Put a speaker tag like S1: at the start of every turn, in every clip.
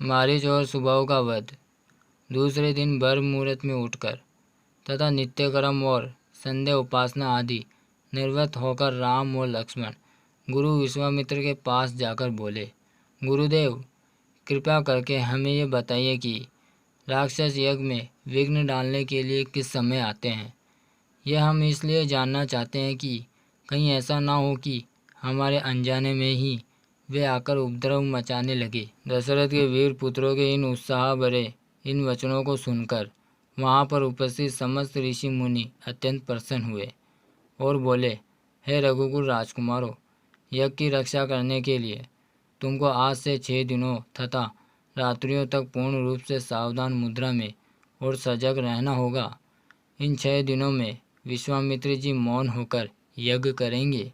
S1: मारीच और सुबाहु का वध। दूसरे दिन ब्रह्म मुहूर्त में उठकर तथा नित्यकर्म और संध्या उपासना आदि निर्वृत्त होकर राम और लक्ष्मण गुरु विश्वामित्र के पास जाकर बोले, गुरुदेव, कृपा करके हमें ये बताइए कि राक्षस यज्ञ में विघ्न डालने के लिए किस समय आते हैं। यह हम इसलिए जानना चाहते हैं कि कहीं ऐसा ना हो कि हमारे अनजाने में ही वे आकर उपद्रव मचाने लगे। दशरथ के वीर पुत्रों के इन उत्साह भरे इन वचनों को सुनकर वहाँ पर उपस्थित समस्त ऋषि मुनि अत्यंत प्रसन्न हुए और बोले, हे रघुकुल राजकुमारों, यज्ञ की रक्षा करने के लिए तुमको आज से 6 दिनों तथा रात्रियों तक पूर्ण रूप से सावधान मुद्रा में और सजग रहना होगा। इन 6 दिनों में विश्वामित्र जी मौन होकर यज्ञ करेंगे।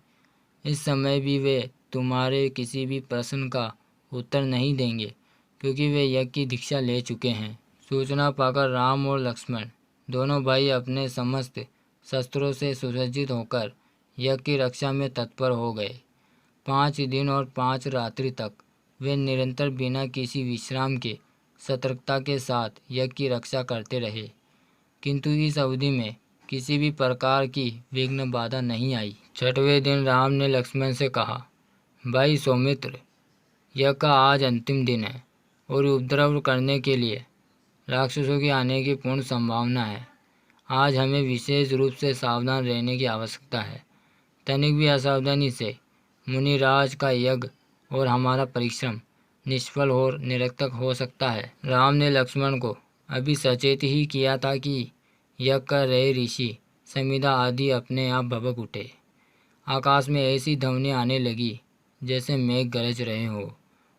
S1: इस समय भी वे तुम्हारे किसी भी प्रश्न का उत्तर नहीं देंगे, क्योंकि वे यज्ञ की दीक्षा ले चुके हैं। सूचना पाकर राम और लक्ष्मण दोनों भाई अपने समस्त शस्त्रों से सुसज्जित होकर यज्ञ की रक्षा में तत्पर हो गए। 5 दिन और 5 रात्रि तक वे निरंतर बिना किसी विश्राम के सतर्कता के साथ यज्ञ की रक्षा करते रहे, किंतु इस अवधि में किसी भी प्रकार की विघ्न बाधा नहीं आई। 6वें दिन राम ने लक्ष्मण से कहा, भाई सौमित्र, यज्ञ का आज अंतिम दिन है और उपद्रव करने के लिए राक्षसों के आने की पूर्ण संभावना है। आज हमें विशेष रूप से सावधान रहने की आवश्यकता है। तनिक भी असावधानी से मुनिराज का यज्ञ और हमारा परिश्रम निष्फल और निरर्थक हो सकता है। राम ने लक्ष्मण को अभी सचेत ही किया था कि यज्ञ कर रहे ऋषि समिधा आदि अपने आप भभक उठे। आकाश में ऐसी ध्वनि आने लगी जैसे मेघ गरज रहे हो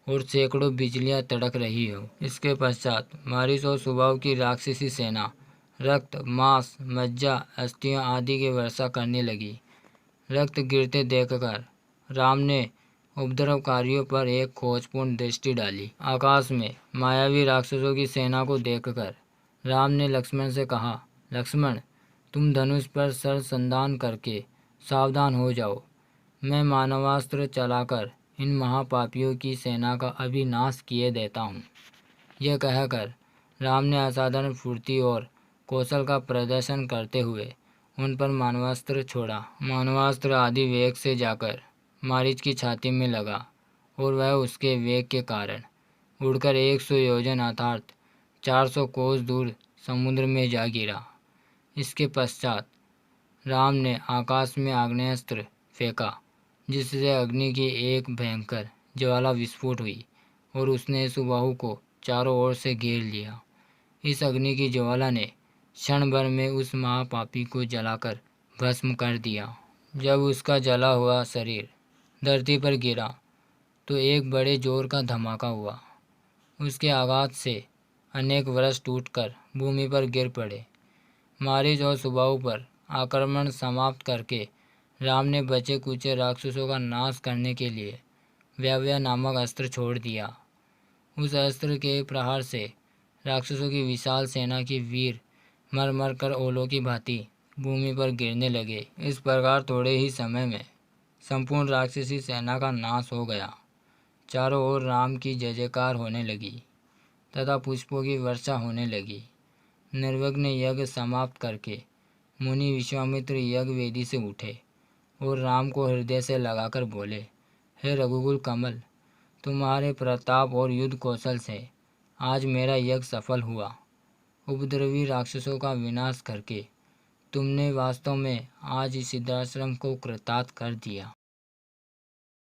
S1: और सैकड़ों बिजलियां तड़क रही हो। इसके पश्चात मारीच और सुबाहु की राक्षसी सेना रक्त, मांस, मज्जा, अस्थियां आदि की वर्षा करने लगी। रक्त गिरते देखकर राम ने उपद्रवकारियों पर एक खोजपूर्ण दृष्टि डाली। आकाश में मायावी राक्षसों की सेना को देखकर राम ने लक्ष्मण से कहा, लक्ष्मण, तुम धनुष पर सरसंधान करके सावधान हो जाओ। मैं मानवास्त्र चलाकर इन महापापियों की सेना का अभिनाश किए देता हूँ। यह कहकर राम ने असाधारण फुर्ती और कौशल का प्रदर्शन करते हुए उन पर मानवास्त्र छोड़ा। मानवास्त्र आदि वेग से जाकर मारीच की छाती में लगा और वह उसके वेग के कारण उड़कर 100 योजन अर्थात 400 कोस दूर समुद्र में जा गिरा। इसके पश्चात राम ने आकाश में आग्नेयास्त्र फेंका, जिससे अग्नि की एक भयंकर ज्वाला विस्फोट हुई और उसने सुबाहु को चारों ओर से घेर लिया। इस अग्नि की ज्वाला ने क्षण भर में उस महापापी को जलाकर भस्म कर दिया। जब उसका जला हुआ शरीर धरती पर गिरा तो एक बड़े जोर का धमाका हुआ। उसके आघात से अनेक वृक्ष टूटकर भूमि पर गिर पड़े। मारीच और सुबाहु पर आक्रमण समाप्त करके राम ने बचे कुचे राक्षसों का नाश करने के लिए व्यवया नामक अस्त्र छोड़ दिया। उस अस्त्र के प्रहार से राक्षसों की विशाल सेना के वीर मर मर कर ओलों की भांति भूमि पर गिरने लगे। इस प्रकार थोड़े ही समय में संपूर्ण राक्षसी सेना का नाश हो गया। चारों ओर राम की जय जयकार होने लगी तथा पुष्पों की वर्षा होने लगी। निर्विघ्न यज्ञ समाप्त करके मुनि विश्वामित्र यज्ञ वेदी से उठे और राम को हृदय से लगाकर बोले, हे रघुकुल कमल, तुम्हारे प्रताप और युद्ध कौशल से आज मेरा यज्ञ सफल हुआ। उपद्रवी राक्षसों का विनाश करके तुमने वास्तव में आज इस सिद्धाश्रम को कृतार्थ कर दिया।